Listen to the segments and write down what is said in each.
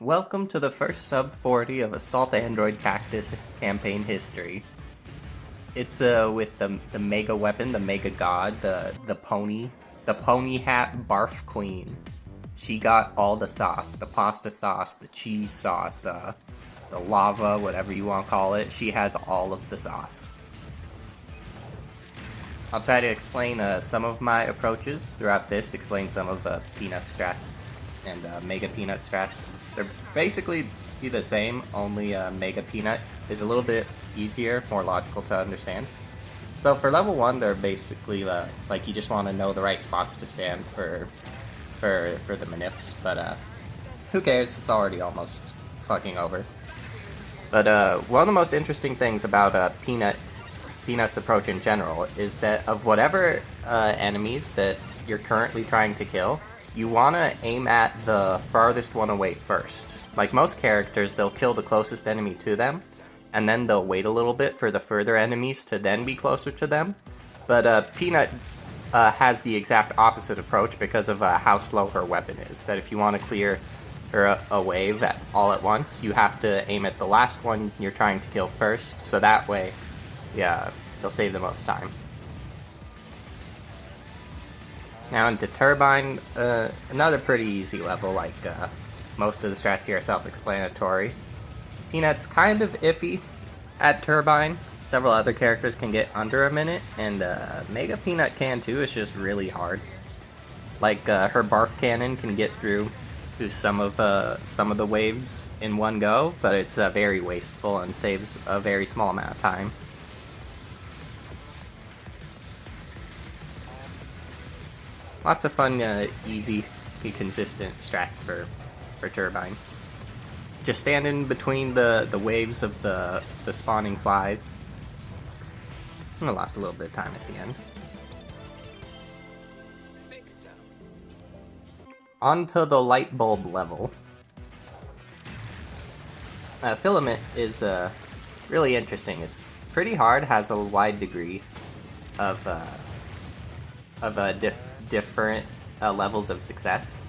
Welcome to the first sub 40 of Assault Android Cactus campaign history. It's with the mega weapon, the mega god, the pony hat barf queen. She got all the sauce, the pasta sauce, the cheese sauce, the lava, whatever you want to call it. She has all of the sauce. I'll try to explain some of my approaches throughout this, explain some of Peanut strats and Mega Peanut strats. They're basically the same, only Mega Peanut is a little bit easier, more logical to understand. So for level 1, they're basically like you just want to know the right spots to stand for the manips, but who cares, it's already almost fucking over. But one of the most interesting things about Peanut's approach in general is that of whatever enemies that you're currently trying to kill, you want to aim at the farthest one away first. Like most characters, they'll kill the closest enemy to them, and then they'll wait a little bit for the further enemies to then be closer to them. But Peanut has the exact opposite approach because of how slow her weapon is. That if you want to clear her a wave all at once, you have to aim at the last one you're trying to kill first, so that way, yeah, they'll save the most time. Now into Turbine, another pretty easy level, like most of the strats here are self-explanatory. Peanut's kind of iffy at Turbine. Several other characters can get under a minute, and Mega Peanut can too, it's just really hard. Like her barf cannon can get through some of the waves in one go, but it's very wasteful and saves a very small amount of time. Lots of fun, easy, consistent strats for Turbine. Just stand in between the waves of the spawning flies. I lost a little bit of time at the end. Onto the light bulb level. Filament is really interesting. It's pretty hard, has a wide degree of different levels of success.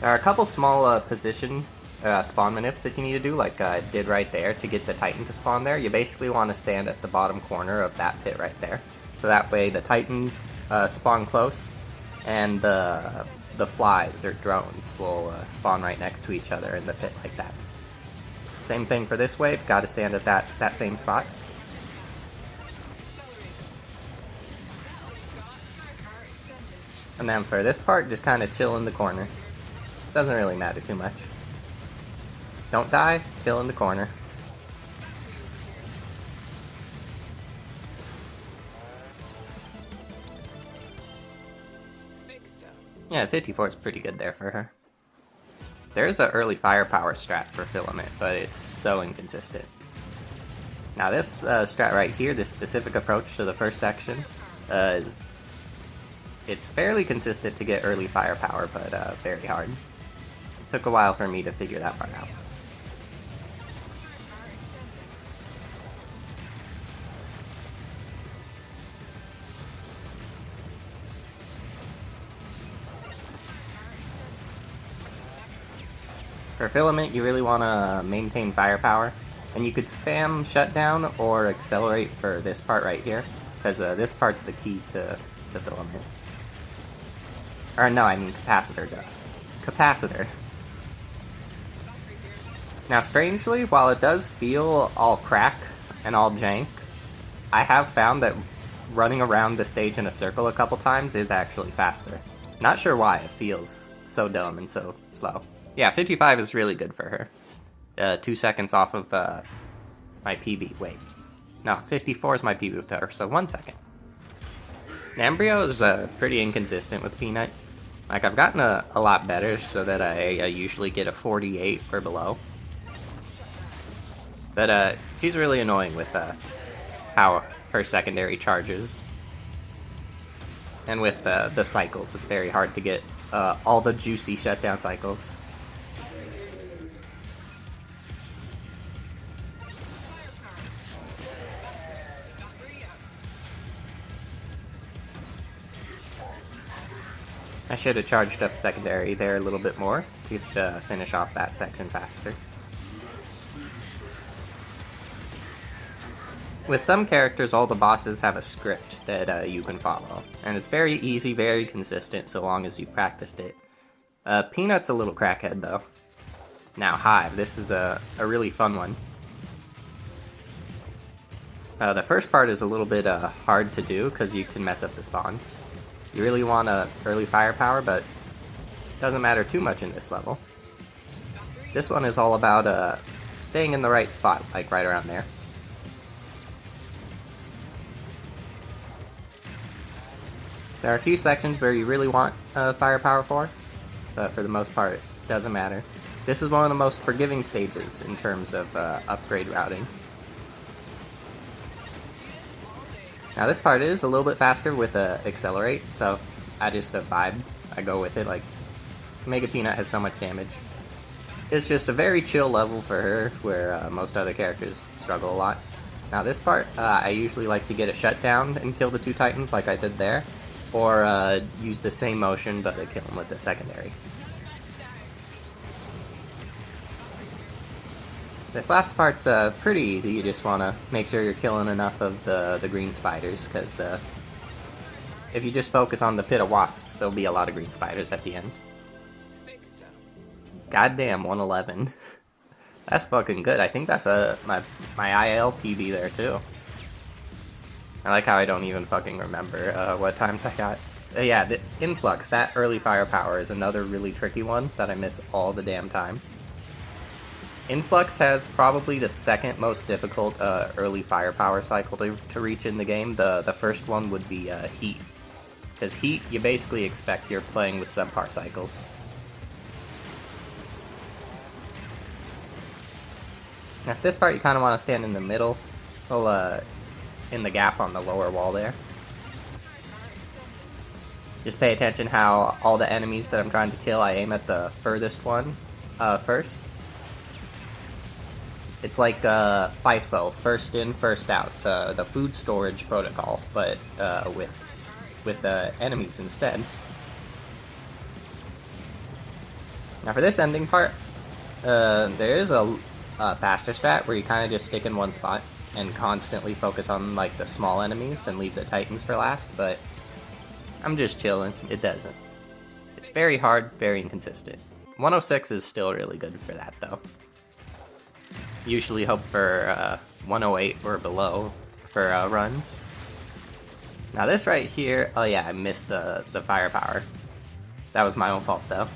There are a couple small position spawn manips that you need to do, like I did right there to get the Titan to spawn there. You basically want to stand at the bottom corner of that pit right there, so that way the Titans spawn close, and the flies or drones will spawn right next to each other in the pit like that. Same thing for this wave, got to stand at that same spot. And then for this part, just kind of chill in the corner. Doesn't really matter too much. Don't die, chill in the corner. Yeah, 54 is pretty good there for her. There's an early firepower strat for Filament, but it's so inconsistent. Now this strat right here, this specific approach to the first section, it's fairly consistent to get early firepower, but very hard. It took a while for me to figure that part out. For Filament, you really want to maintain firepower, and you could spam shutdown or accelerate for this part right here, because this part's the key to Filament. Or no, I mean capacitor. Capacitor. Now strangely, while it does feel all crack and all jank, I have found that running around the stage in a circle a couple times is actually faster. Not sure why it feels so dumb and so slow. Yeah, 55 is really good for her. 2 seconds off of my PB. Wait. No, 54 is my PB with her, so 1 second. Embryo is pretty inconsistent with Peanut. Like, I've gotten a lot better so that I usually get a 48 or below. But she's really annoying with how her secondary charges. And with the cycles, it's very hard to get all the juicy shutdown cycles. I should have charged up secondary there a little bit more. to finish off that section faster. With some characters, all the bosses have a script that you can follow, and it's very easy, very consistent, so long as you practiced it. Peanut's a little crackhead, though. Now, Hive, this is a really fun one. The first part is a little bit hard to do, because you can mess up the spawns. You really want early firepower, but it doesn't matter too much in this level. This one is all about staying in the right spot, like right around there. There are a few sections where you really want firepower for, but for the most part, it doesn't matter. This is one of the most forgiving stages in terms of upgrade routing. Now this part is a little bit faster with Accelerate, so I just vibe. I go with it, like, Mega Peanut has so much damage. It's just a very chill level for her, where most other characters struggle a lot. Now this part, I usually like to get a shutdown and kill the two titans like I did there, or use the same motion but kill them with the secondary. This last part's pretty easy. You just want to make sure you're killing enough of the green spiders, because if you just focus on the pit of wasps, there'll be a lot of green spiders at the end. Goddamn, 111. That's fucking good. I think that's my IL PB there too. I like how I don't even fucking remember what times I got. Yeah, the Influx, that early firepower is another really tricky one that I miss all the damn time. Influx has probably the second most difficult early firepower cycle to reach in the game. The first one would be Heat. Because Heat, you basically expect you're playing with subpar cycles. Now for this part, you kind of want to stand in the middle, in the gap on the lower wall there. Just pay attention how all the enemies that I'm trying to kill, I aim at the furthest one first. It's like FIFO, first in, first out, the food storage protocol, but with the enemies instead. Now for this ending part, there is a faster strat where you kind of just stick in one spot and constantly focus on like the small enemies and leave the titans for last, but I'm just chilling. It doesn't. It's very hard, very inconsistent. 106 is still really good for that though. Usually hope for 108 or below for runs. Now this right here, oh yeah, I missed the firepower. That was my own fault though.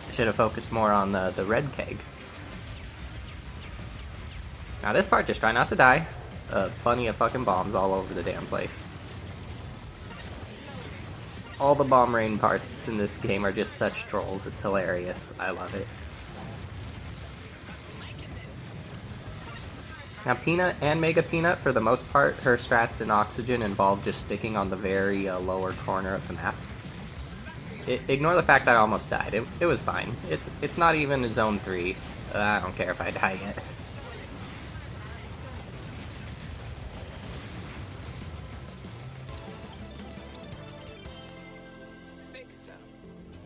I should have focused more on the red keg. Now this part, just try not to die. Plenty of fucking bombs all over the damn place. All the bomb rain parts in this game are just such trolls, it's hilarious. I love it. Now Peanut and Mega Peanut, for the most part, her strats in Oxygen involve just sticking on the very lower corner of the map. Ignore the fact I almost died. It was fine. It's not even Zone 3. I don't care if I die yet.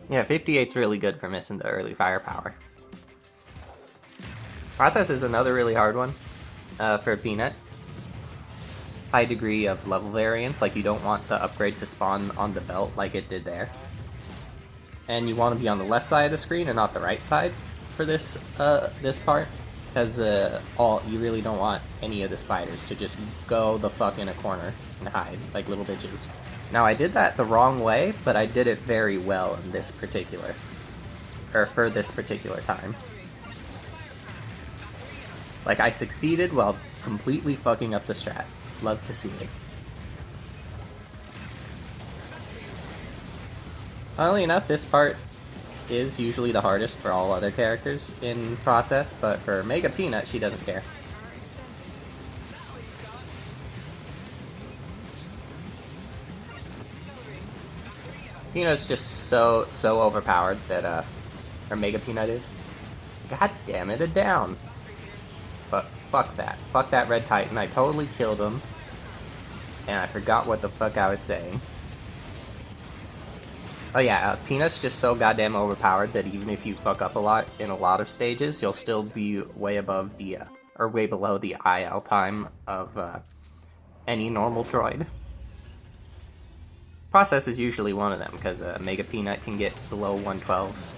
Yeah, 58's really good for missing the early firepower. Process is another really hard one for Peanut. High degree of level variance, like you don't want the upgrade to spawn on the belt like it did there. And you want to be on the left side of the screen and not the right side for this this part, because you really don't want any of the spiders to just go the fuck in a corner and hide like little bitches. Now I did that the wrong way, but I did it very well in this particular, or for this particular time. Like I succeeded while completely fucking up the strat. Love to see it. Funnily enough, this part is usually the hardest for all other characters in Process, but for Mega Peanut, she doesn't care. Peanut's just so overpowered that, or Mega Peanut is. God damn it, a down. Fuck that. Fuck that Red Titan, I totally killed him. And I forgot what the fuck I was saying. Oh yeah, Peanut's just so goddamn overpowered that even if you fuck up a lot in a lot of stages, you'll still be way above the, or way below the IL time of any normal droid. Process is usually one of them, because Mega Peanut can get below 112.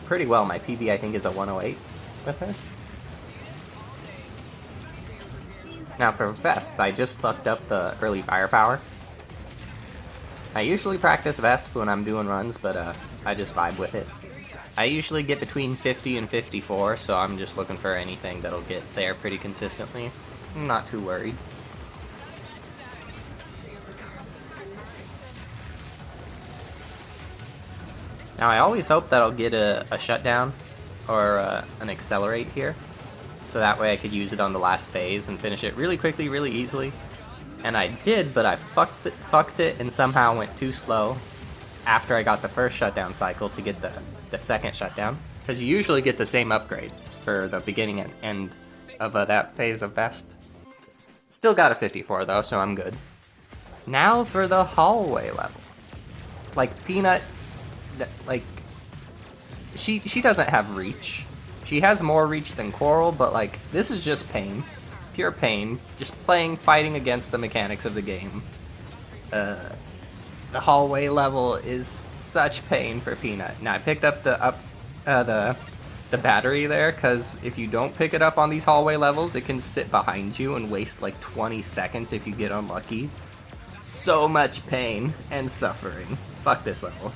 Pretty well, my PB I think is a 108 with her. Now for Vesp, I just fucked up the early firepower. I usually practice Vesp when I'm doing runs, but I just vibe with it. I usually get between 50 and 54, so I'm just looking for anything that'll get there pretty consistently. I'm not too worried. Now I always hope that I'll get a shutdown or an accelerate here, so that way I could use it on the last phase and finish it really quickly, really easily. And I did, but I fucked it and somehow went too slow after I got the first shutdown cycle to get the second shutdown. Because you usually get the same upgrades for the beginning and end of that phase of Vesp. Still got a 54 though, so I'm good. Now for the hallway level. Like, Peanut, like, she doesn't have reach. She has more reach than Coral, but like, this is just pain. Pure pain, just fighting against the mechanics of the game. The hallway level is such pain for Peanut. Now I picked up the battery there, because if you don't pick it up on these hallway levels, it can sit behind you and waste like 20 seconds if you get unlucky. So much pain and suffering. Fuck this level.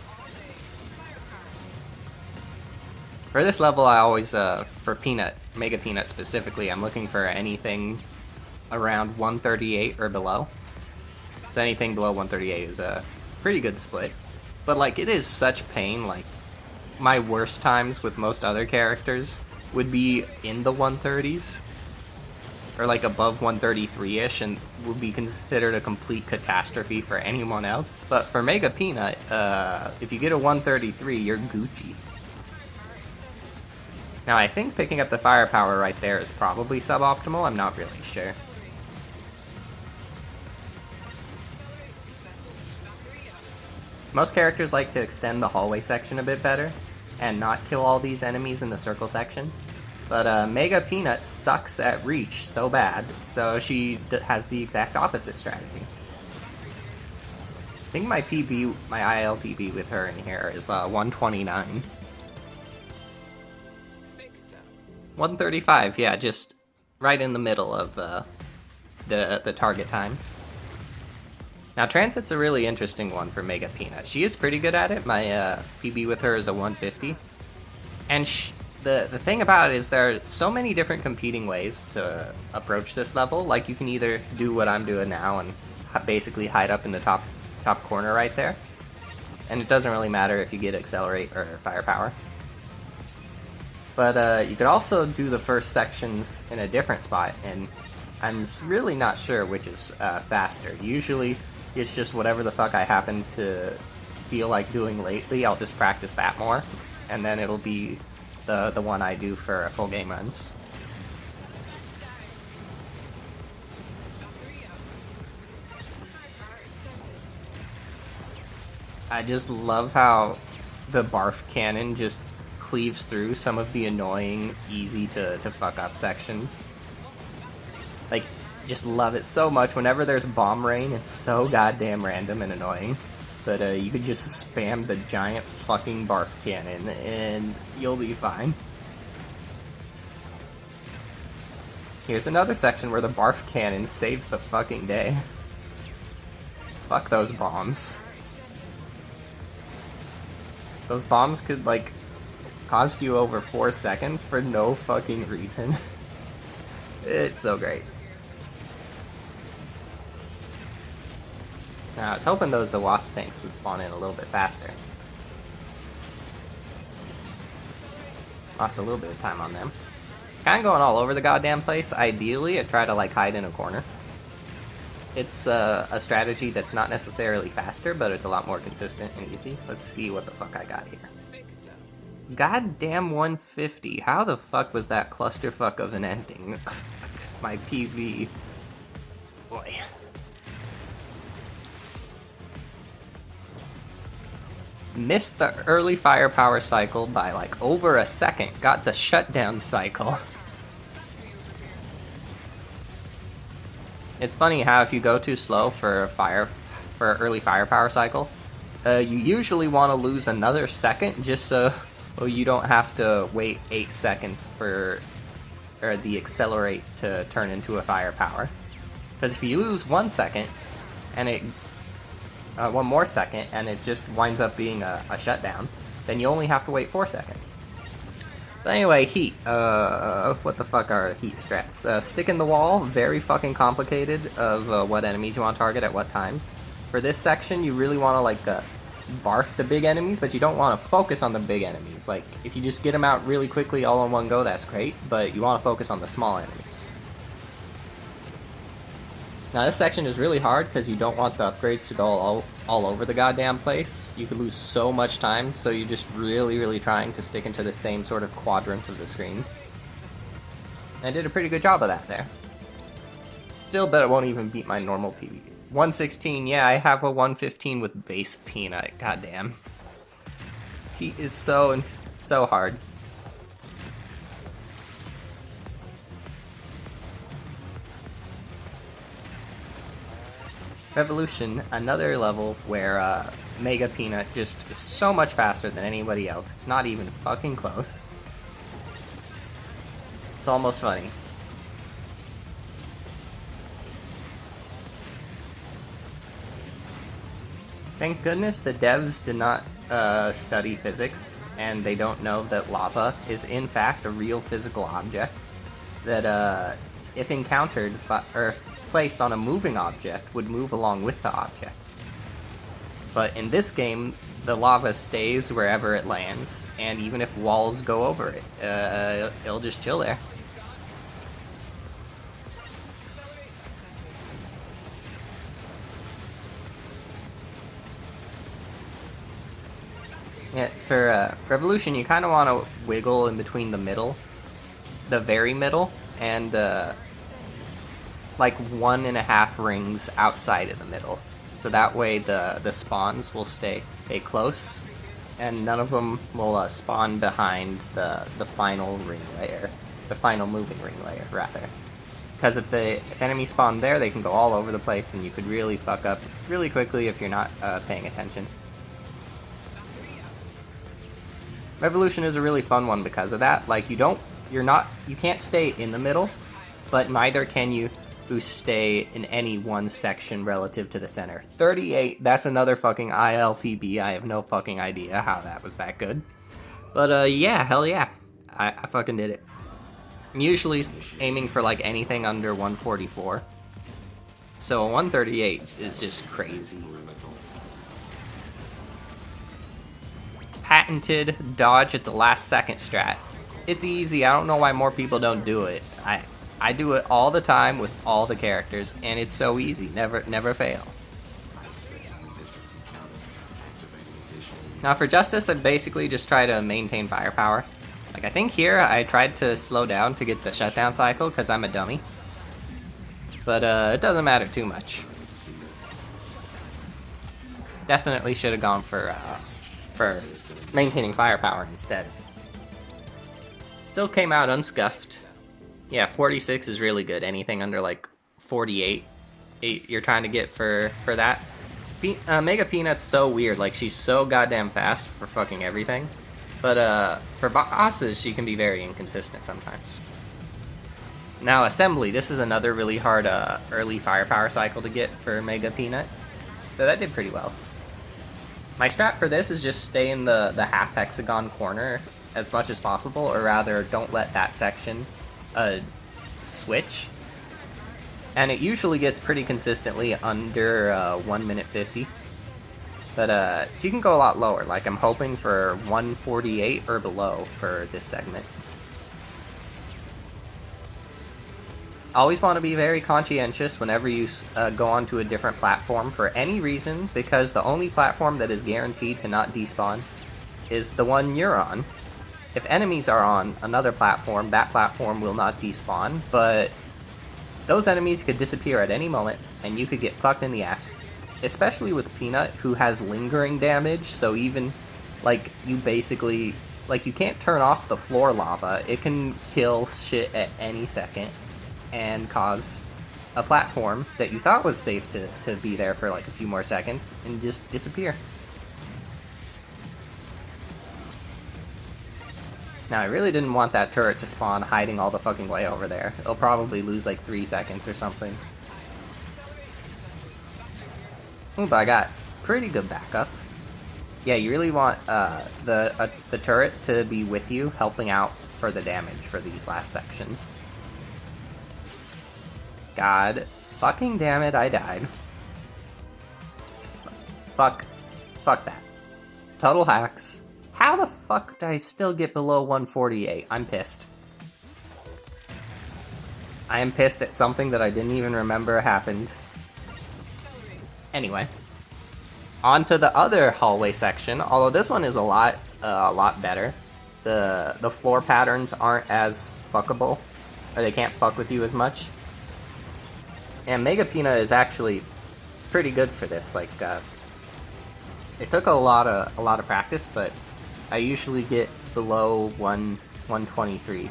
For this level, I always, for Peanut, Mega Peanut specifically, I'm looking for anything around 138 or below. So anything below 138 is a pretty good split. But, like, it is such pain, like, my worst times with most other characters would be in the 130s. Or, like, above 133-ish, and would be considered a complete catastrophe for anyone else. But for Mega Peanut, if you get a 133, you're Gucci. Now, I think picking up the firepower right there is probably suboptimal, I'm not really sure. Most characters like to extend the hallway section a bit better, and not kill all these enemies in the circle section. But Mega Peanut sucks at reach so bad, so she has the exact opposite strategy. I think my PB, my IL PB with her in here is 129. 135, yeah, just right in the middle of the target times. Now, Transit's a really interesting one for Mega Peanut. She is pretty good at it. My PB with her is a 150. And the thing about it is there are so many different competing ways to approach this level. Like, you can either do what I'm doing now and basically hide up in the top corner right there. And it doesn't really matter if you get Accelerate or Firepower. But you could also do the first sections in a different spot, and I'm really not sure which is faster. Usually, it's just whatever the fuck I happen to feel like doing lately, I'll just practice that more, and then it'll be the one I do for full game runs. I just love how the barf cannon just cleaves through some of the annoying, easy to fuck up sections. Like, just love it so much. Whenever there's bomb rain, it's so goddamn random and annoying. But you could just spam the giant fucking barf cannon and you'll be fine. Here's another section where the barf cannon saves the fucking day. Fuck those bombs. Those bombs could, like, cost you over 4 seconds for no fucking reason. It's so great. Now, I was hoping those wasp tanks would spawn in a little bit faster. Lost a little bit of time on them. Kind of going all over the goddamn place. Ideally, I try to, like, hide in a corner. It's a strategy that's not necessarily faster, but it's a lot more consistent and easy. Let's see what the fuck I got here. Goddamn 150. How the fuck was that clusterfuck of an ending? My PV boy. Missed the early firepower cycle by like over a second. Got the shutdown cycle. It's funny how if you go too slow for early firepower cycle, you usually want to lose another second just so you don't have to wait 8 seconds for the accelerate to turn into a firepower. Because if you lose 1 second and it one more second and it just winds up being a shutdown, then you only have to wait 4 seconds. But anyway, heat. What the fuck are heat strats? Stick in the wall, very fucking complicated of what enemies you want to target at what times. For this section, you really want to like barf the big enemies, but you don't want to focus on the big enemies. Like, if you just get them out really quickly all in one go, that's great, but you want to focus on the small enemies. Now this section is really hard because you don't want the upgrades to go all over the goddamn place. You could lose so much time, so you're just really trying to stick into the same sort of quadrant of the screen. And I did a pretty good job of that there. Still bet it won't even beat my normal PB. 116, yeah, I have a 115 with base peanut, goddamn. He is so hard. Revolution, another level where Mega Peanut just is so much faster than anybody else. It's not even fucking close. It's almost funny. Thank goodness the devs did not study physics, and they don't know that lava is in fact a real physical object that if encountered or if placed on a moving object would move along with the object. But in this game, the lava stays wherever it lands, and even if walls go over it, it'll just chill there. Yeah, for Revolution, you kind of want to wiggle in between the very middle, and like 1.5 rings outside of the middle. So that way the spawns will stay close, and none of them will spawn behind the final ring layer, the final moving ring layer, rather. Because if enemies spawn there, they can go all over the place, and you could really fuck up really quickly if you're not paying attention. Revolution is a really fun one because of that. Like, you can't stay in the middle, but neither can you stay in any one section relative to the center. 38, that's another fucking ILPB. I have no fucking idea how that was that good. But yeah, hell yeah. I fucking did it. I'm usually aiming for like anything under 144. So 138 is just crazy. Patented dodge at the last second strat. It's easy. I don't know why more people don't do it. I do it all the time with all the characters, and it's so easy. Never fail. Now for Justice, I basically just try to maintain firepower. Like, I think here I tried to slow down to get the shutdown cycle because I'm a dummy. But it doesn't matter too much. Definitely should have gone for maintaining firepower instead. Still came out unscuffed. Yeah, 46 is really good. Anything under like 48, you're trying to get for that. Mega Peanut's so weird. Like, she's so goddamn fast for fucking everything. But for bosses, she can be very inconsistent sometimes. Now, Assembly. This is another really hard early firepower cycle to get for Mega Peanut. So that did pretty well. My strat for this is just stay in the half hexagon corner as much as possible, or rather, don't let that section switch. And it usually gets pretty consistently under 1 minute 50. But you can go a lot lower, like I'm hoping for 148 or below for this segment. Always want to be very conscientious whenever you go onto a different platform for any reason, because the only platform that is guaranteed to not despawn is the one you're on. If enemies are on another platform, that platform will not despawn, but those enemies could disappear at any moment, and you could get fucked in the ass. Especially with Peanut, who has lingering damage, so even, like, you basically, like, you can't turn off the floor lava. It can kill shit at any second, and cause a platform that you thought was safe to be there for, like, a few more seconds, and just disappear. Now, I really didn't want that turret to spawn hiding all the fucking way over there. It'll probably lose like 3 seconds or something. Ooh, but I got pretty good backup. Yeah, you really want the turret to be with you, helping out for the damage for these last sections. God fucking damn it, I died. Fuck that. Total hacks. How the fuck did I still get below 148? I'm pissed. I am pissed at something that I didn't even remember happened. Anyway, on to the other hallway section. Although this one is a lot better. The floor patterns aren't as fuckable, or they can't fuck with you as much. And Mega Peanut is actually pretty good for this. Like, it took a lot of practice, but I usually get below 123.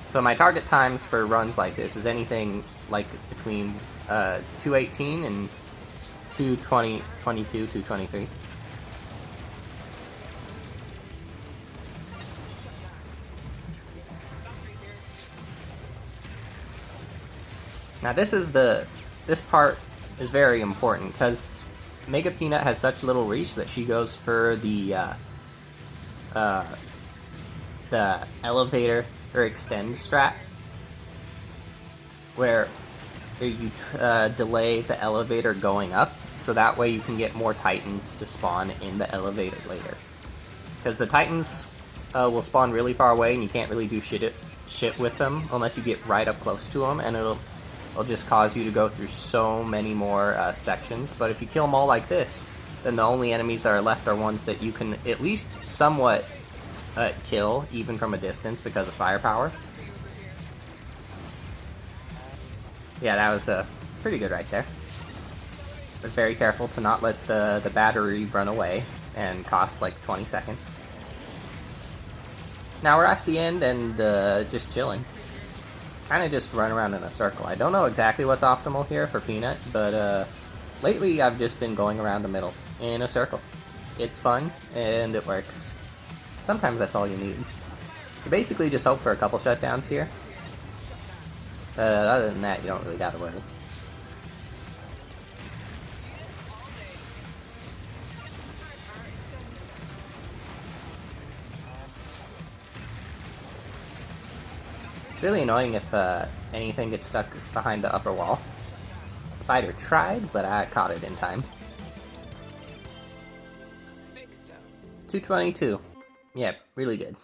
So my target times for runs like this is anything like between 218 and 220, 22, 223. Now this part is very important because Mega Peanut has such little reach that she goes for the elevator or extend strat, where you delay the elevator going up, so that way you can get more Titans to spawn in the elevator later. Because the Titans will spawn really far away, and you can't really do shit with them unless you get right up close to them, and it'll just cause you to go through so many more sections. But if you kill them all like this, then the only enemies that are left are ones that you can at least somewhat kill, even from a distance, because of firepower. Yeah, that was pretty good right there. I was very careful to not let the battery run away and cost like 20 seconds. Now we're at the end and just chilling. Kind of just run around in a circle. I don't know exactly what's optimal here for Peanut, but lately I've just been going around the middle in a circle. It's fun and it works. Sometimes that's all you need. You basically just hope for a couple shutdowns here. Other than that, you don't really gotta worry. It's really annoying if anything gets stuck behind the upper wall. A spider tried, but I caught it in time. 222. Yeah, really good.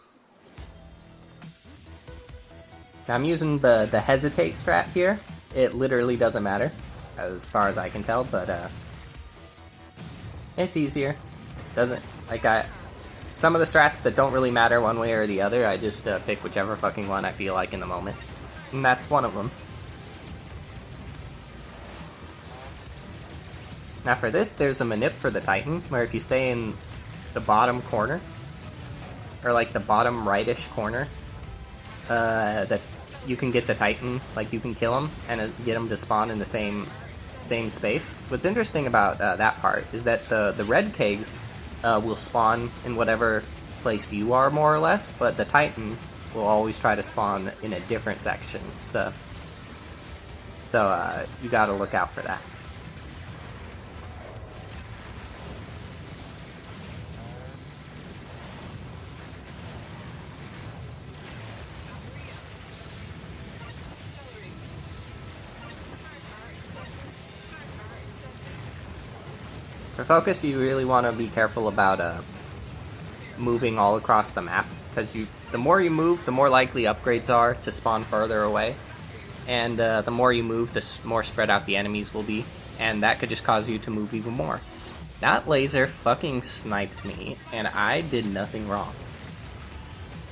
Now I'm using the hesitate strat here. It literally doesn't matter, as far as I can tell, but it's easier. Doesn't, like, some of the strats that don't really matter one way or the other, I just pick whichever fucking one I feel like in the moment. And that's one of them. Now for this, there's a manip for the Titan, where if you stay in the bottom corner, or like the bottom rightish corner, that you can get the Titan, like you can kill him and get him to spawn in the same space. What's interesting about that part is that the red kegs will spawn in whatever place you are, more or less, but the Titan will always try to spawn in a different section. So you gotta look out for that. For focus, you really want to be careful about moving all across the map, because the more you move, the more likely upgrades are to spawn further away, and the more you move, the more spread out the enemies will be, and that could just cause you to move even more. That laser fucking sniped me, and I did nothing wrong.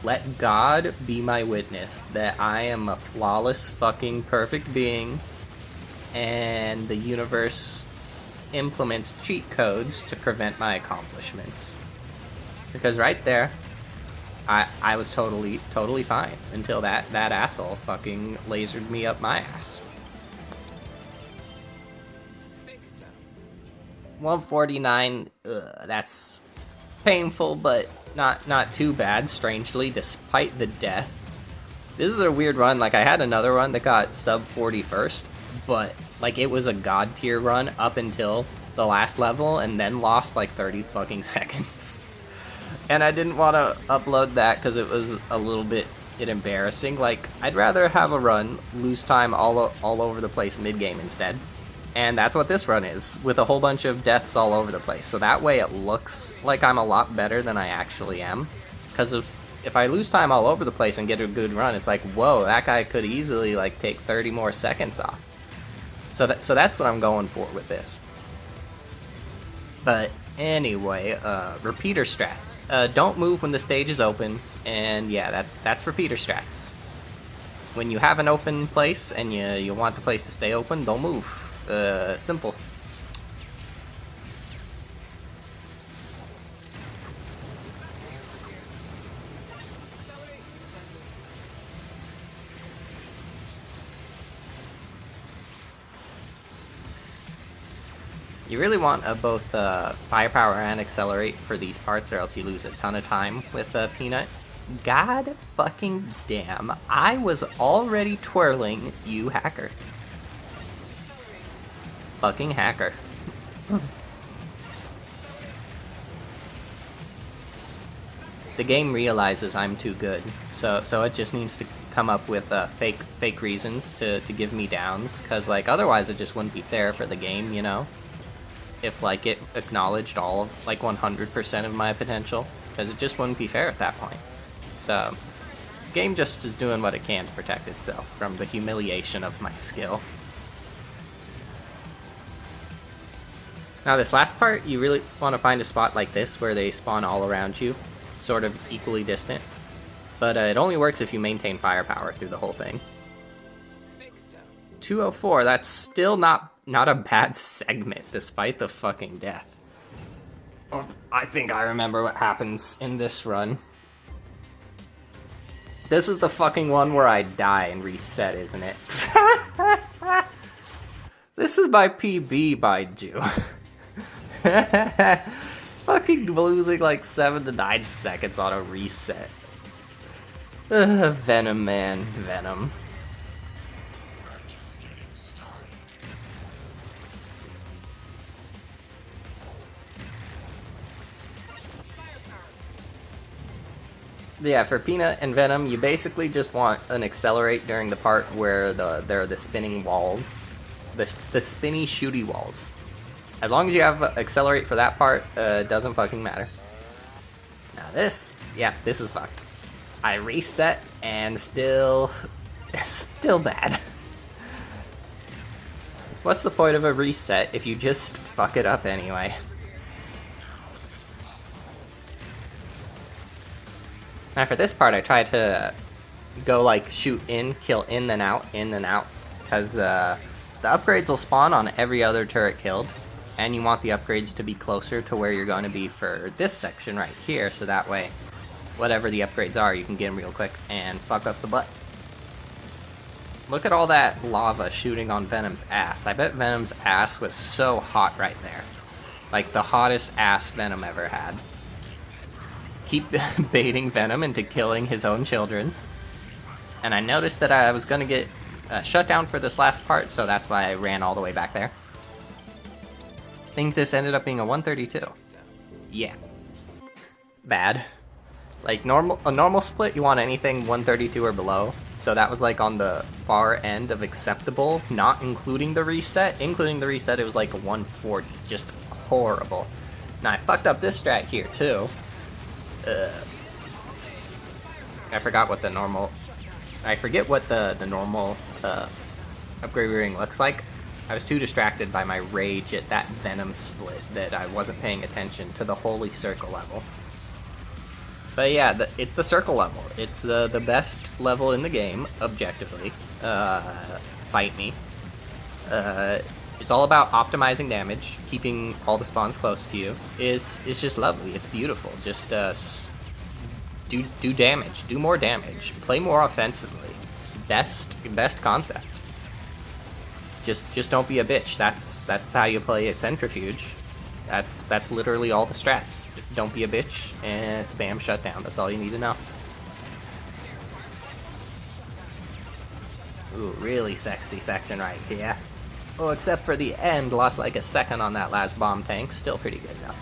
Let God be my witness that I am a flawless fucking perfect being, and the universe implements cheat codes to prevent my accomplishments. Because right there, I was totally fine until that asshole fucking lasered me up my ass. 149, that's painful, but not too bad, strangely, despite the death. This is a weird run. Like, I had another run that got sub 41st, but like it was a god tier run up until the last level and then lost like 30 fucking seconds. And I didn't want to upload that because it was a little bit embarrassing. Like, I'd rather have a run, lose time all over the place mid-game instead. And that's what this run is, with a whole bunch of deaths all over the place. So that way it looks like I'm a lot better than I actually am. Because if I lose time all over the place and get a good run, it's like, whoa, that guy could easily like take 30 more seconds off. So that's what I'm going for with this. But anyway, repeater strats. Don't move when the stage is open, and yeah, that's repeater strats. When you have an open place and you want the place to stay open, don't move. Simple. You really want both firepower and accelerate for these parts, or else you lose a ton of time with Peanut. God fucking damn, I was already twirling, you hacker. Fucking hacker. The game realizes I'm too good, so it just needs to come up with fake reasons to give me downs, cause like otherwise it just wouldn't be fair for the game, you know? If like it acknowledged all of like 100% of my potential, because it just wouldn't be fair at that point. So, the game just is doing what it can to protect itself from the humiliation of my skill. Now this last part, you really want to find a spot like this where they spawn all around you, sort of equally distant. But it only works if you maintain firepower through the whole thing. 204, that's still not a bad segment, despite the fucking death. I think I remember what happens in this run. This is the fucking one where I die and reset, isn't it? This is my PB, mind you. Fucking losing like 7 to 9 seconds on a reset. Venom, man. Venom. Yeah, for Peanut and Venom, you basically just want an accelerate during the part where there are the spinning walls. The spinny shooty walls. As long as you have accelerate for that part, it doesn't fucking matter. Now this is fucked. I reset and still bad. What's the point of a reset if you just fuck it up anyway? Now for this part, I try to go like shoot in, kill in, then out, because the upgrades will spawn on every other turret killed, and you want the upgrades to be closer to where you're going to be for this section right here, so that way, whatever the upgrades are, you can get them real quick and fuck up the butt. Look at all that lava shooting on Venom's ass. I bet Venom's ass was so hot right there. Like the hottest ass Venom ever had. Keep baiting Venom into killing his own children. And I noticed that I was going to get shut down for this last part, so that's why I ran all the way back there. I think this ended up being a 132. Yeah. Bad. Like a normal split, you want anything 132 or below. So that was like on the far end of acceptable, not including the reset. Including the reset, it was like a 140. Just horrible. Now I fucked up this strat here too. I forgot what the normal... I forget what the normal upgrade ring looks like. I was too distracted by my rage at that Venom split that I wasn't paying attention to the Holy Circle level. But yeah, it's the circle level. It's the best level in the game, objectively. Fight me. It's all about optimizing damage, keeping all the spawns close to you. It's just lovely. It's beautiful. Just do damage, do more damage, play more offensively. Best concept. Just don't be a bitch. That's how you play at Centrifuge. That's literally all the strats. Don't be a bitch and spam shutdown. That's all you need to know. Ooh, really sexy section right here. Oh, except for the end, lost like a second on that last bomb tank. Still pretty good though.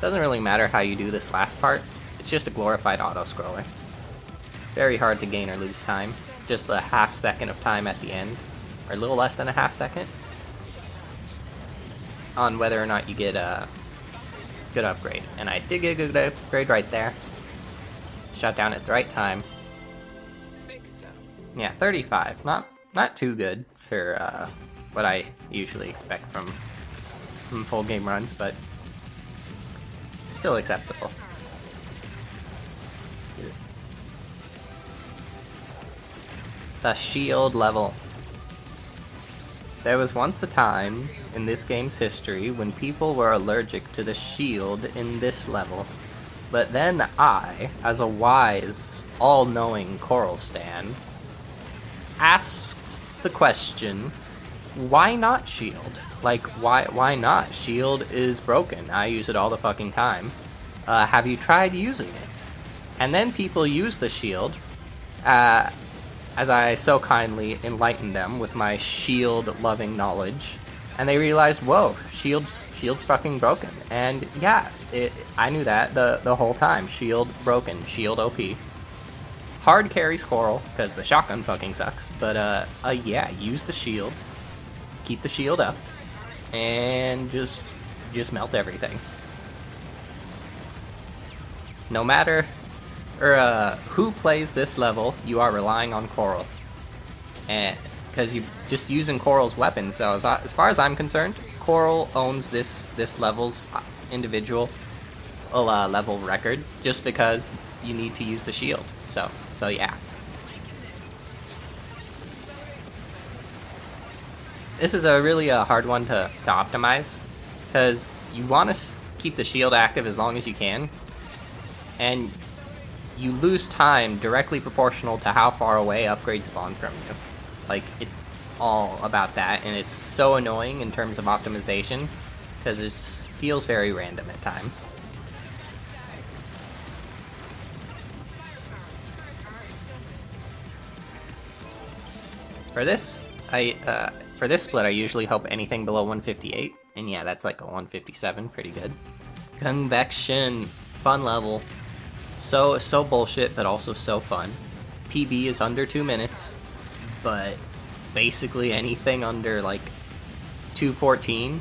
Doesn't really matter how you do this last part. It's just a glorified auto-scroller. Very hard to gain or lose time. Just a half second of time at the end, or a little less than a half second, on whether or not you get a good upgrade. And I did get a good upgrade right there. Shot down at the right time. Yeah, 35. Not too good for what I usually expect from full game runs, but still acceptable. The shield level. There was once a time in this game's history when people were allergic to the shield in this level. But then I, as a wise, all-knowing Coral Stan, asked the question, why not shield? Like, why not? Shield is broken. I use it all the fucking time. Have you tried using it? And then people use the shield, as I so kindly enlightened them with my shield-loving knowledge, and they realized, whoa, shield's fucking broken. And yeah, I knew that the whole time. Shield broken, shield OP. Hard carries Coral, because the shotgun fucking sucks, but yeah, use the shield, keep the shield up, and just melt everything. No matter who plays this level, you are relying on Coral, and because you just using Coral's weapon. So as far as I'm concerned, Coral owns this level's individual level record, just because you need to use the shield. So yeah. This is a really hard one to optimize, because you want to keep the shield active as long as you can, and you lose time directly proportional to how far away upgrades spawn from you. Like, it's all about that, and it's so annoying in terms of optimization, because it feels very random at times. For this, for this split, I usually hope anything below 158, and yeah, that's like a 157, pretty good. Convection, fun level. So bullshit, but also so fun. PB is under 2 minutes, but basically anything under like 2:14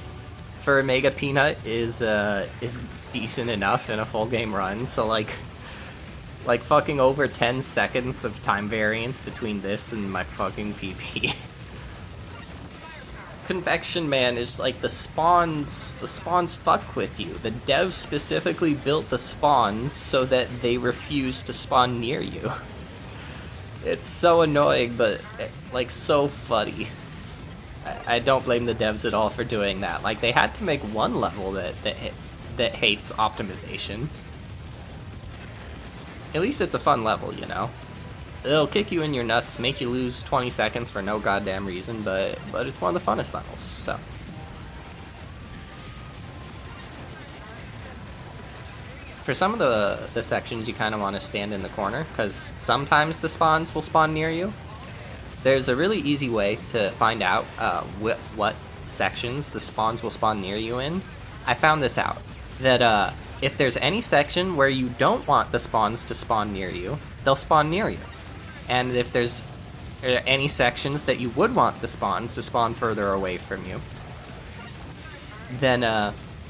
for Mega Peanut is decent enough in a full game run. So like fucking over 10 seconds of time variance between this and my fucking PB. Convection, man, is like the spawns fuck with you. The devs specifically built the spawns so that they refuse to spawn near you. It's so annoying, but like so funny. I don't blame the devs at all for doing that. Like, they had to make one level that hates optimization. At least it's a fun level, you know? It'll kick you in your nuts, make you lose 20 seconds for no goddamn reason, but it's one of the funnest levels, so. For some of the sections, you kind of want to stand in the corner, because sometimes the spawns will spawn near you. There's a really easy way to find out what sections the spawns will spawn near you in. I found this out, that if there's any section where you don't want the spawns to spawn near you, they'll spawn near you. And if there's any sections that you would want the spawns to spawn further away from you, then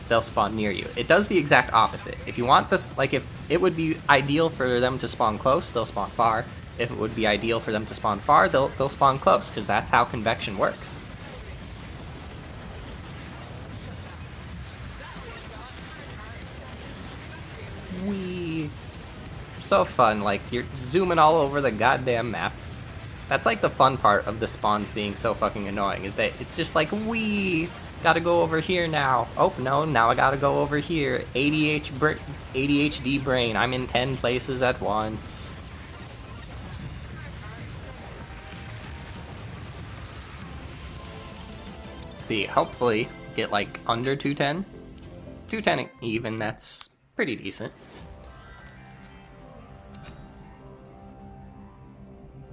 they'll spawn near you. It does the exact opposite. If you want this, like, if it would be ideal for them to spawn close, they'll spawn far. If it would be ideal for them to spawn far, they'll spawn close, because that's how convection works. so fun, like, you're zooming all over the goddamn map. That's like the fun part of the spawns being so fucking annoying, is that it's just like, wee, gotta go over here now. Oh, no, now I gotta go over here. ADHD brain, I'm in 10 places at once. See, hopefully get like under 210. 210 even, that's pretty decent.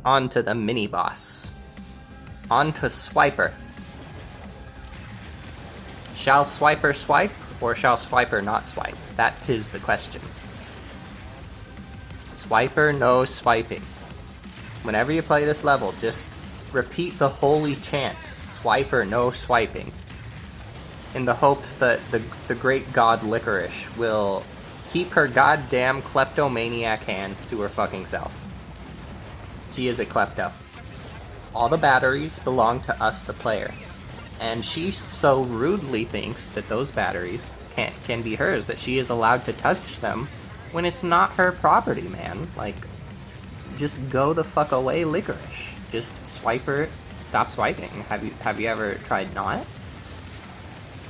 On to the mini-boss. On to Swiper. Shall Swiper swipe, or shall Swiper not swipe? That is the question. Swiper no swiping. Whenever you play this level, just repeat the holy chant, Swiper no swiping, in the hopes that the great god Licorice will keep her goddamn kleptomaniac hands to her fucking self. She is a klepto. All the batteries belong to us, the player. And she so rudely thinks that those batteries can be hers, that she is allowed to touch them when it's not her property, man. Like, just go the fuck away, Licorice. Just Swiper, stop swiping. Have you ever tried not?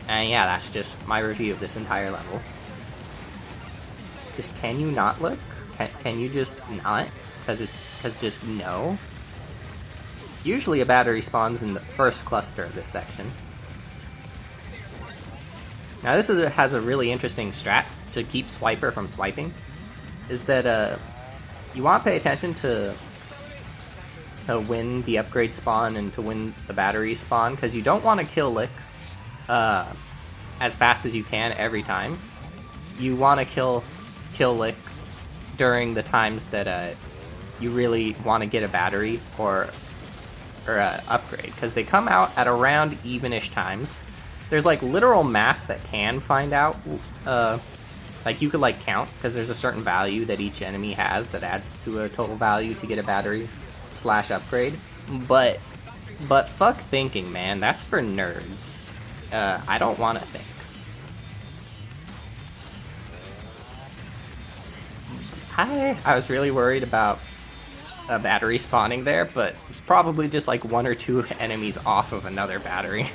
And yeah, that's just my review of this entire level. Just, can you not look? Can you just not? Cause just no. Usually a battery spawns in the first cluster of this section. Now this has a really interesting strat to keep Swiper from swiping, is that you want to pay attention to when the upgrade spawn and to when the batteries spawn, because you don't want to kill Lick as fast as you can every time. You want to kill Lick during the times that you really want to get a battery or upgrade, because they come out at around evenish times. There's like literal math that can find out, like you could like count, because there's a certain value that each enemy has that adds to a total value to get a battery / upgrade. But fuck thinking, man. That's for nerds. I don't want to think. I was really worried about a battery spawning there, but it's probably just like 1 or 2 enemies off of another battery.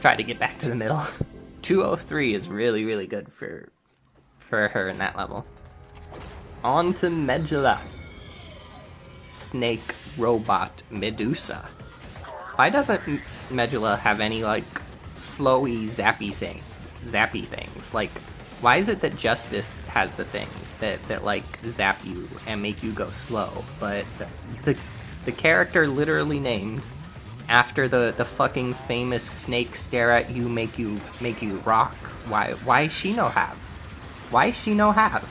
Try to get back to the middle. 203 is really, really good for her in that level. On to Medulla. Snake Robot Medusa. Why doesn't Medulla have any like slowy zappy things? Like, why is it that Justice has the thing that like zap you and make you go slow, but the character literally named after the fucking famous snake stare at you, make you rock? Why she no have? Why she no have?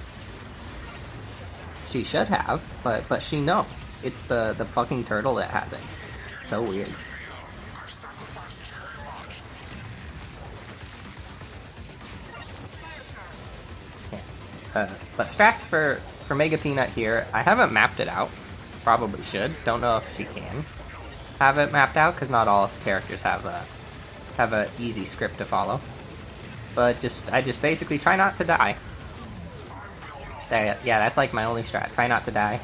She should have, but she no. It's the fucking turtle that has it. So weird. But strats for Mega Peanut here, I haven't mapped it out. Probably should. Don't know if she can have it mapped out, because not all characters have a easy script to follow. But I just basically try not to die. Yeah, that's like my only strat. Try not to die.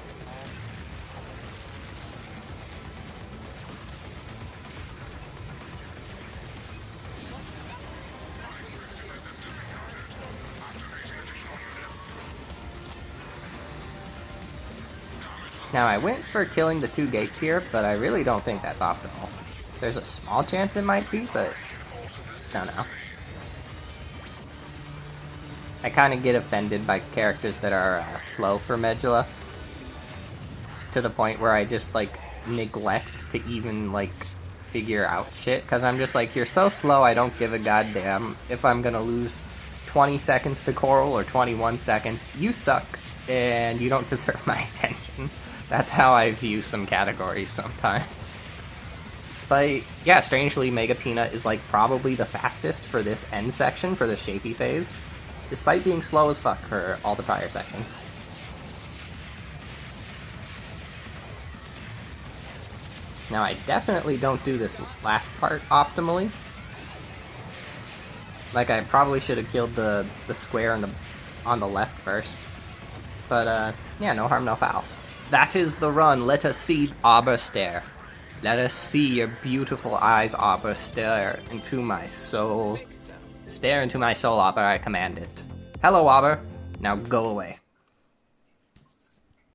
Now, I went for killing the 2 gates here, but I really don't think that's optimal. There's a small chance it might be, but I don't know. I kind of get offended by characters that are slow for Medulla. It's to the point where I just, like, neglect to even, like, figure out shit. Because I'm just like, you're so slow, I don't give a goddamn if I'm gonna lose 20 seconds to Coral or 21 seconds. You suck, and you don't deserve my attention. That's how I view some categories sometimes. But yeah, strangely, Mega Peanut is like probably the fastest for this end section, for the shapy phase, despite being slow as fuck for all the prior sections. Now, I definitely don't do this last part optimally. Like, I probably should have killed the square on the left first, But, yeah, no harm, no foul. That is the run. Let us see Arbor stare. Let us see your beautiful eyes, Arbor, stare into my soul. Stare into my soul, Arbor, I command it. Hello, Arbor. Now go away.